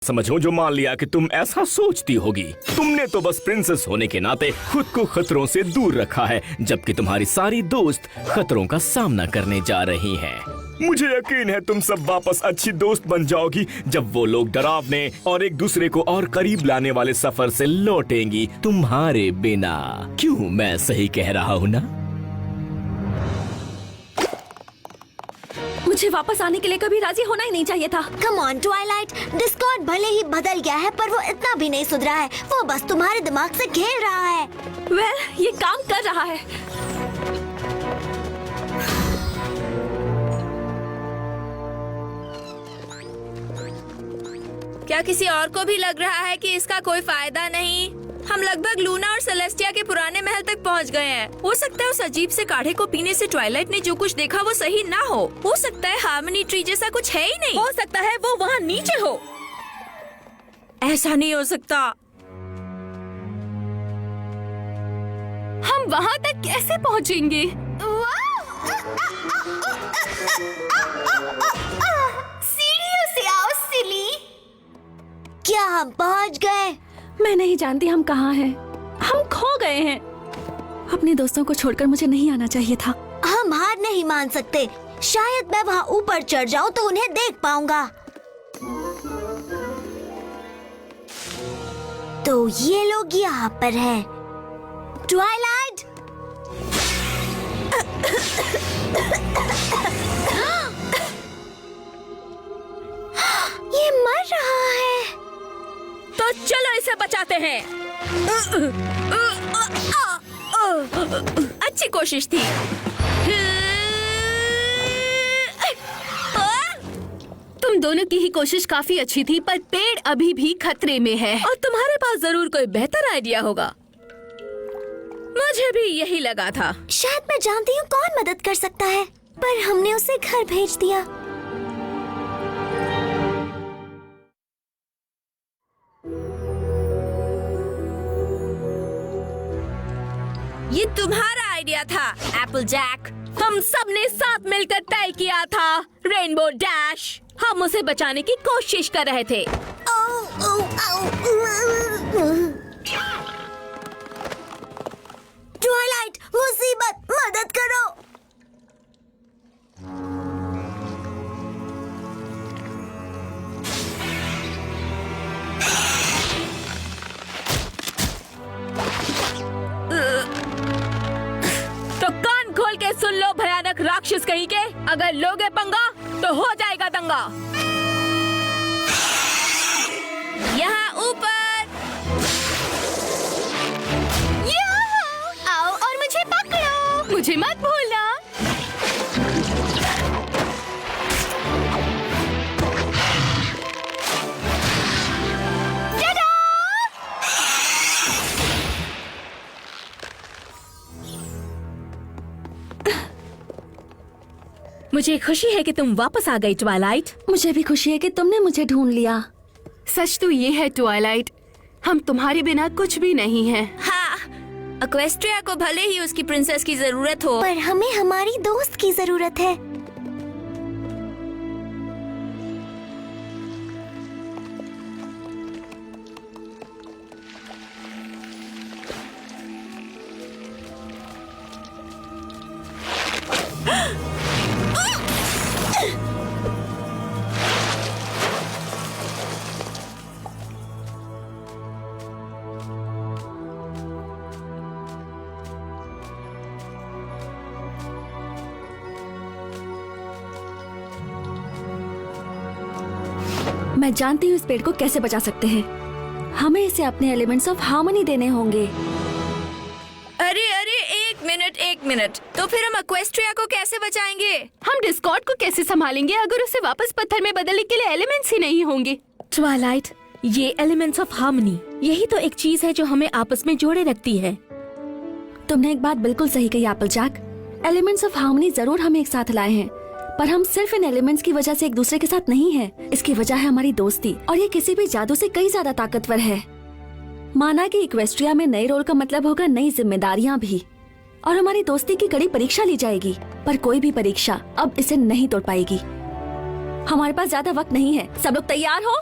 समझो जो मान लिया कि तुम ऐसा सोचती होगी। तुमने तो बस प्रिंसेस होने के नाते खुद को खतरों से दूर रखा है, जबकि तुम्हारी सारी दोस्त खतरों का सामना करने जा रही हैं। मुझे यकीन है तुम सब वापस अच्छी दोस्त बन जाओगी जब वो लोग डरावने और एक दूसरे को और करीब लाने वाले सफर से लौटेंगी तुम्हारे बिना। क्यों, मैं सही कह रहा हूँ ना? मुझे वापस आने के लिए कभी राजी होना ही नहीं चाहिए था। कम ऑन ट्वाइलाइट, डिस्कॉर्ड भले ही बदल गया है पर वो इतना भी नहीं सुधरा है। वो बस तुम्हारे दिमाग से खेल रहा है। ये काम कर रहा है। क्या किसी और को भी लग रहा है कि इसका कोई फायदा नहीं? हम लगभग लूना और सेलेस्टिया के पुराने महल तक पहुंच गए हैं। हो सकता है उस अजीब से काढ़े को पीने से ट्वाइलाइट ने जो कुछ देखा वो सही ना हो सकता है हार्मनी ट्री जैसा कुछ है ही नहीं। हो सकता है वो वहाँ नीचे हो। ऐसा नहीं हो सकता। हम वहाँ तक कैसे पहुँचेंगे? सीढ़ियों से आओ सिली। क्या हम पहुँच गए? मैं नहीं जानती हम कहाँ हैं। हम खो गए हैं। अपने दोस्तों को छोड़कर मुझे नहीं आना चाहिए था। हम हार नहीं मान सकते। शायद मैं वहाँ ऊपर चढ़ जाऊँ तो उन्हें देख पाऊंगा। तो ये लोग यहाँ पर हैं। ट्वाइलाइट, ये मर रहा है। तो चलो इसे बचाते हैं। अच्छी कोशिश थी। तुम दोनों की ही कोशिश काफी अच्छी थी, पर पेड़ अभी भी खतरे में है। और तुम्हारे पास जरूर कोई बेहतर आइडिया होगा। मुझे भी यही लगा था। शायद मैं जानती हूँ कौन मदद कर सकता है, पर हमने उसे घर भेज दिया। ये तुम्हारा आइडिया था एप्पल जैक। हम सब ने साथ मिलकर तय किया था रेनबो डैश। हम उसे बचाने की कोशिश कर रहे थे। ट्वाइलाइट, मुसीबत, मदद करो। तो कान खोल के सुन लो भयानक राक्षस कहीं के। अगर लोगे पंगा तो हो जाएगा दंगा। यहाँ ऊपर। आओ और मुझे पकड़ो। मुझे मत भूलना। मुझे खुशी है कि तुम वापस आ गई ट्वाइलाइट। मुझे भी खुशी है कि तुमने मुझे ढूंढ लिया। सच तो ये है ट्वाइलाइट, हम तुम्हारे बिना कुछ भी नहीं हैं। हाँ, एक्वेस्ट्रिया को भले ही उसकी प्रिंसेस की जरूरत हो, पर हमें हमारी दोस्त की जरूरत है। मैं जानती हूँ इस पेड़ को कैसे बचा सकते हैं। हमें इसे अपने एलिमेंट्स ऑफ हार्मनी देने होंगे। अरे अरे एक मिनट। तो फिर हम एक्वेस्ट्रिया को कैसे बचाएंगे? हम डिस्कॉर्ड को कैसे संभालेंगे अगर उसे वापस पत्थर में बदलने के लिए एलिमेंट्स ही नहीं होंगे? ट्वाइलाइट, ये एलिमेंट्स ऑफ हार्मनी, यही तो एक चीज है जो हमें आपस में जोड़े रखती है। तुमने एक बात बिल्कुल सही कही Apple Jack. Elements of harmony जरूर हमें एक साथ लाए हैं, पर हम सिर्फ इन एलिमेंट्स की वजह से एक दूसरे के साथ नहीं हैं। इसकी वजह है हमारी दोस्ती, और ये किसी भी जादू से कई ज्यादा ताकतवर है। माना कि इक्वेस्ट्रिया में नए रोल का मतलब होगा नई जिम्मेदारियां भी, और हमारी दोस्ती की कड़ी परीक्षा ली जाएगी। पर कोई भी परीक्षा अब इसे नहीं तोड़ पाएगी। हमारे पास ज्यादा वक्त नहीं है। सब लोग तैयार हो?